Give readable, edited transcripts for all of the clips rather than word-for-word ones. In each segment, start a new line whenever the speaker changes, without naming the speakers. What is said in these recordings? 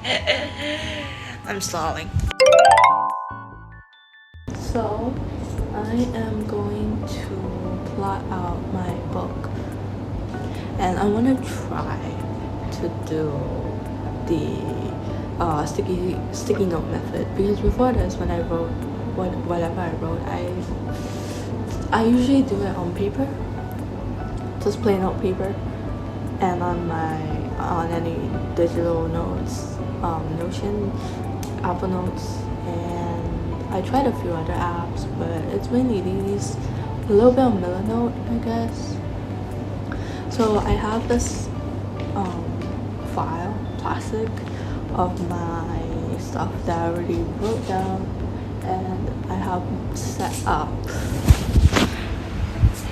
I'm stalling.
So, I am going to plot out my book, and I want to try to do the sticky note method, because before this, when I wrote whatever I wrote, I usually do it on paper, just plain old paper, and on any digital notes, Notion, Apple Notes, and I tried a few other apps, but it's mainly these. A little bit of Milanote, I guess. So I have this plastic of my stuff that I already wrote down, and I have set up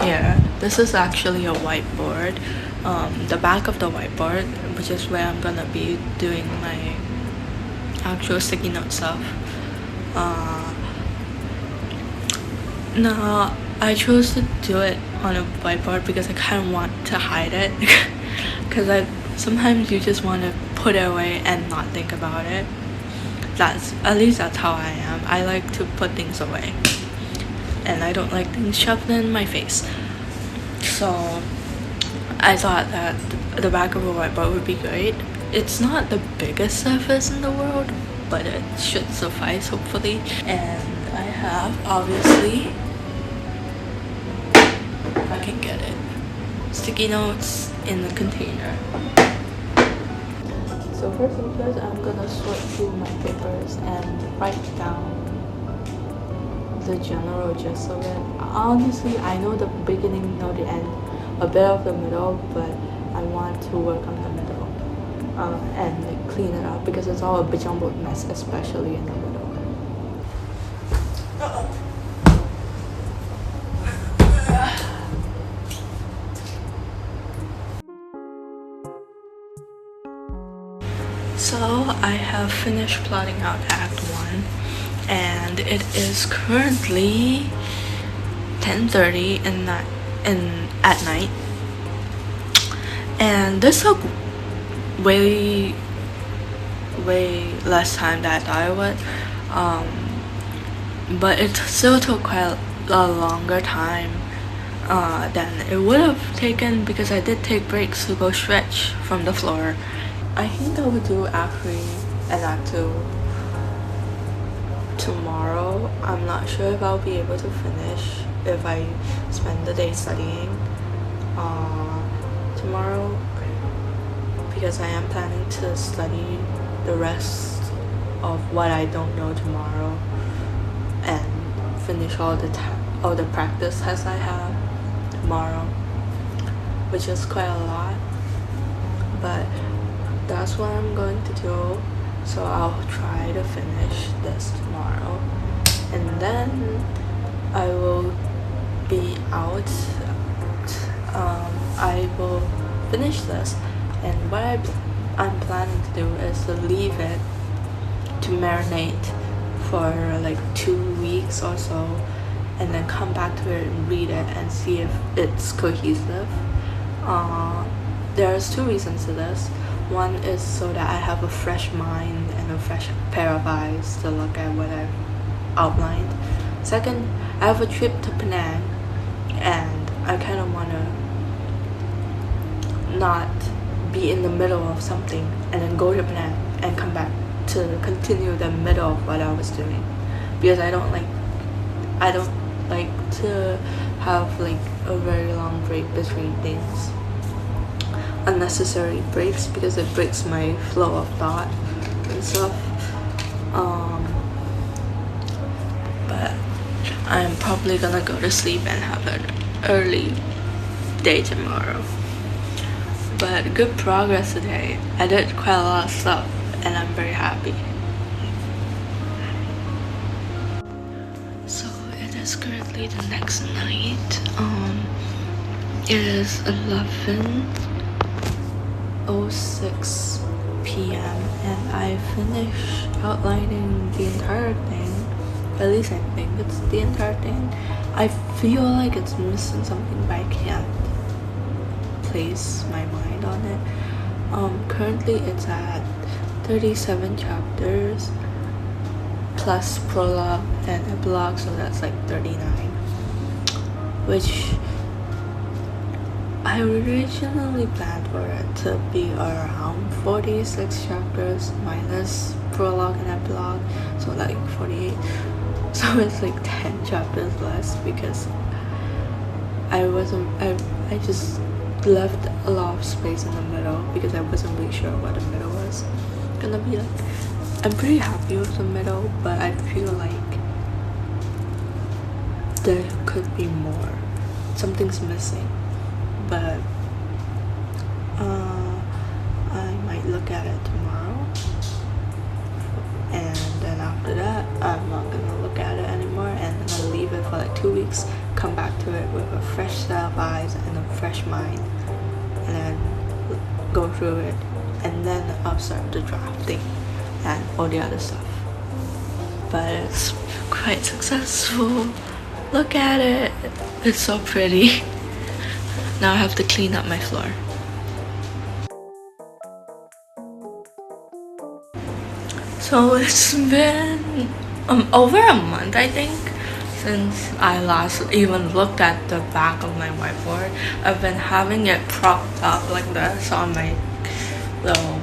here. This is actually a whiteboard. The back of the whiteboard, which is where I'm gonna be doing my actual sticky note stuff. Now, I chose to do it on a whiteboard because I kind of want to hide it. Because sometimes you just want to put it away and not think about it. At least that's how I am. I like to put things away, and I don't like things shoved in my face. So I thought that the back of a whiteboard would be great. It's not the biggest surface in the world, but it should suffice, hopefully. And I have, obviously, if I can get it, sticky notes in the container. So first things first, I'm gonna sort through my papers and write down the general gist of it. Honestly, I know the beginning, know the end, a bit of the middle, but I want to work on the middle and clean it up because it's all a bejumbled mess, especially in the middle. So I have finished plotting out Act 1, and it is currently 10:30 at night, and this took way less time than I thought it would, but it still took quite a longer time than it would have taken because I did take breaks to go stretch from the floor. I think I would do Act 3 and Act 2 tomorrow. I'm not sure if I'll be able to finish if I spend the day studying tomorrow, because I am planning to study the rest of what I don't know tomorrow and finish all the practice tests I have tomorrow, which is quite a lot, but that's what I'm going to do. So I'll try to finish this tomorrow, and then I will be out. I will finish this, and what I'm planning to do is to leave it to marinate for like 2 weeks or so, and then come back to it and read it and see if it's cohesive. There's 2 reasons to this. One is so that I have a fresh mind and a fresh pair of eyes to look at what I've outlined. Second, I have a trip to Penang, and I kind of want to not be in the middle of something and then go to Penang and come back to continue the middle of what I was doing, because I don't like to have like a very long break between things. Unnecessary breaks, because it breaks my flow of thought and stuff. But I'm probably gonna go to sleep and have an early day tomorrow. But good progress today. I did quite a lot of stuff, and I'm very happy. So it is currently the next night. It is 11:06 p.m. and I finished outlining the entire thing. At least I think it's the entire thing. I feel like it's missing something, but I can't place my mind on it. Currently it's at 37 chapters plus prologue and epilogue, so that's like 39, which I originally planned for it to be around 46 chapters minus prologue and epilogue, so like 48. So it's like 10 chapters less because I just left a lot of space in the middle because I wasn't really sure what the middle was gonna be like. I'm pretty happy with the middle, but I feel like there could be more. Something's missing, but I might look at it tomorrow, and then after that I'm not gonna look at it anymore, and then I'll leave it for like 2 weeks, come back to it with a fresh set of eyes and a fresh mind, and then go through it, and then I'll start the drafting and all the other stuff. But it's quite successful. Look at it, it's so pretty. Now I have to clean up my floor. So it's been over a month, I think, since I last even looked at the back of my whiteboard. I've been having it propped up like this on my little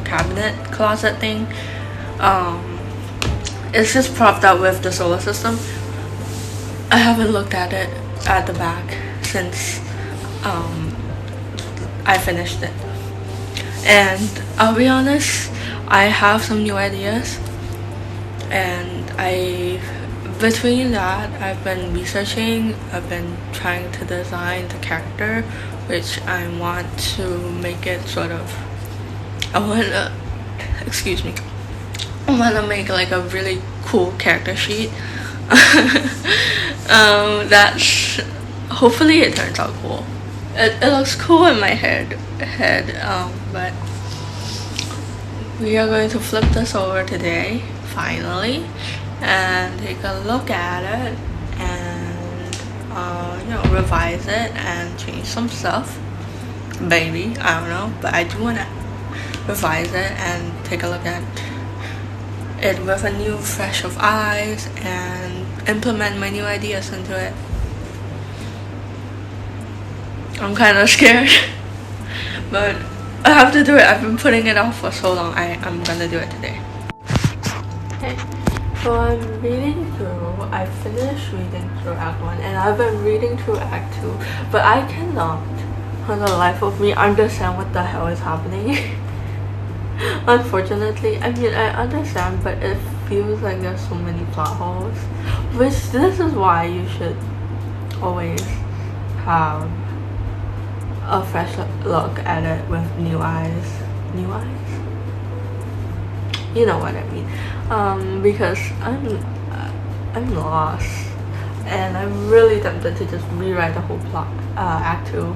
cabinet closet thing. It's just propped up with the solar system. I haven't looked at it at the back since I finished it, and I'll be honest, I have some new ideas, and between that I've been researching, I've been trying to design the character, which I want to make it sort of, I want to make like a really cool character sheet. That's hopefully it turns out cool. It looks cool in my head, but we are going to flip this over today finally and take a look at it and revise it and change some stuff. Maybe, I don't know, but I do want to revise it and take a look at it with a new fresh of eyes and implement my new ideas into it. I'm kind of scared, but I have to do it. I've been putting it off for so long. I'm gonna do it today. Okay, so I'm reading through, I finished reading through Act 1 and I've been reading through Act 2, but I cannot for the life of me understand what the hell is happening. Unfortunately, I mean, I understand, but it feels like there's so many plot holes, which this is why you should always have a fresh look at it with new eyes. You know what I mean? Because I'm lost, and I'm really tempted to just rewrite the whole plot, Act 2,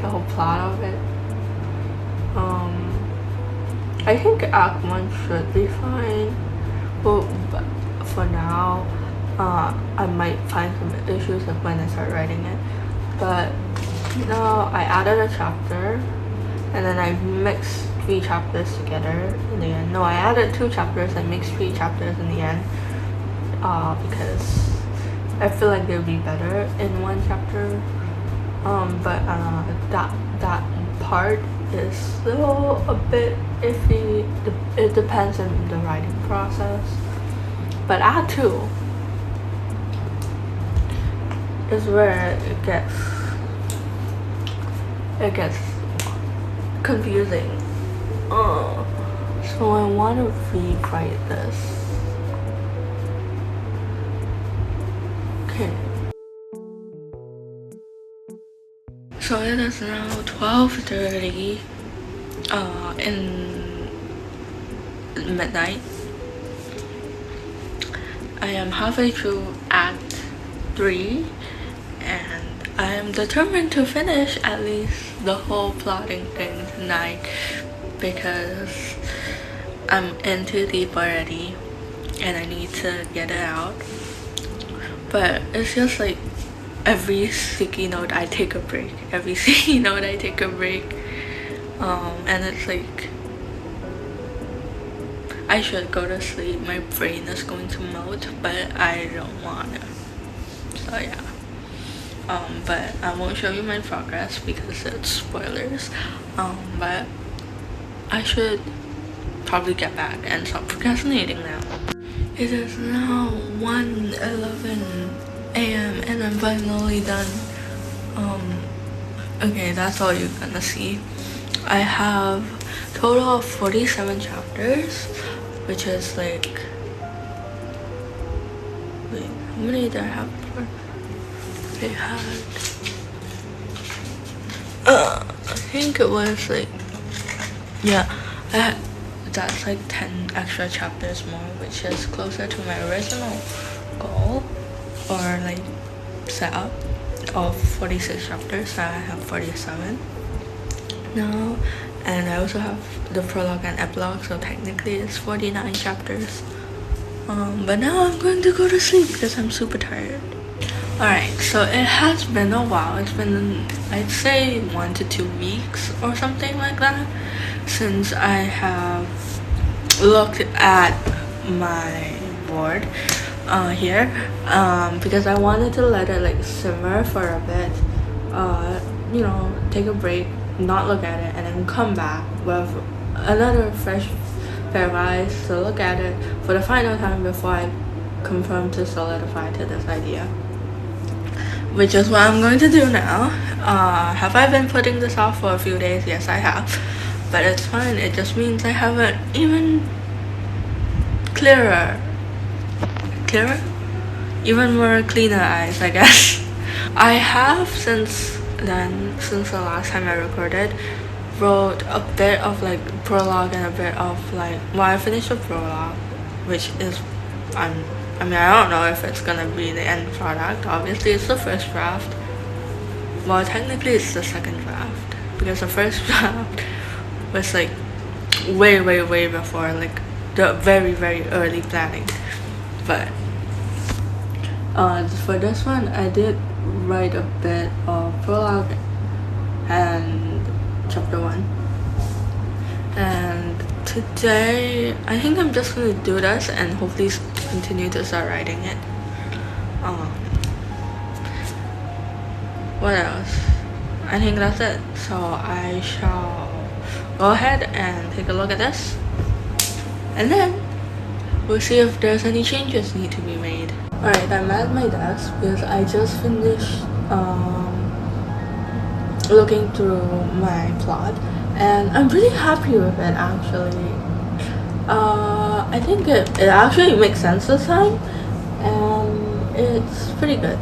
the whole plot of it. I think Act 1 should be fine. Well, but for now, I might find some issues when I start writing it. But now I added a chapter, and then I mixed 3 chapters together in the end. No, I added 2 chapters and mixed 3 chapters in the end, because I feel like they'll be better in one chapter. But that part is still a bit iffy. It depends on the writing process. But Act 2 is where it gets confusing. So I want to rewrite this. Okay. So it is now 12:30 in midnight. I am halfway through Act 3 and I am determined to finish at least the whole plotting thing tonight because I'm in too deep already and I need to get it out. But it's just like every sticky note I take a break. And it's like I should go to sleep. My brain is going to melt, but I don't want to. So yeah. But I won't show you my progress because it's spoilers. But I should probably get back and stop procrastinating now. It is now 1:11 a.m. and I'm finally done. Okay, that's all you're gonna see. I have a total of 47 chapters, which is like, wait, how many did I have before? I had, I think it was like, yeah, that's like 10 extra chapters more, which is closer to my original goal or like setup of 46 chapters. So I have 47 now, and I also have the prologue and epilogue, so technically it's 49 chapters. But now I'm going to go to sleep because I'm super tired. Alright, so it has been a while. It's been, I'd say, 1 to 2 weeks or something like that since I have looked at my board here, because I wanted to let it like simmer for a bit, you know, take a break, not look at it, and then come back with another fresh pair of eyes to look at it for the final time before I confirm to solidify to this idea, which is what I'm going to do now. Have I been putting this off for a few days? Yes, I have, but it's fine. It just means I have an even even more cleaner eyes, I guess. I have since then, since the last time I recorded, wrote a bit of like prologue and a bit of like, well, I finished the prologue, which is, I mean, I don't know if it's gonna be the end product. Obviously it's the first draft. Well, technically it's the second draft, because the first draft was like way before like the very early planning. But for this one I did write a bit of prologue and chapter 1, and today I think I'm just gonna do this and hopefully continue to start writing it. What else? I think that's it. So I shall go ahead and take a look at this, and then we'll see if there's any changes need to be made. Alright, I'm at my desk because I just finished looking through my plot, and I'm really happy with it actually. I think it actually makes sense this time, and it's pretty good.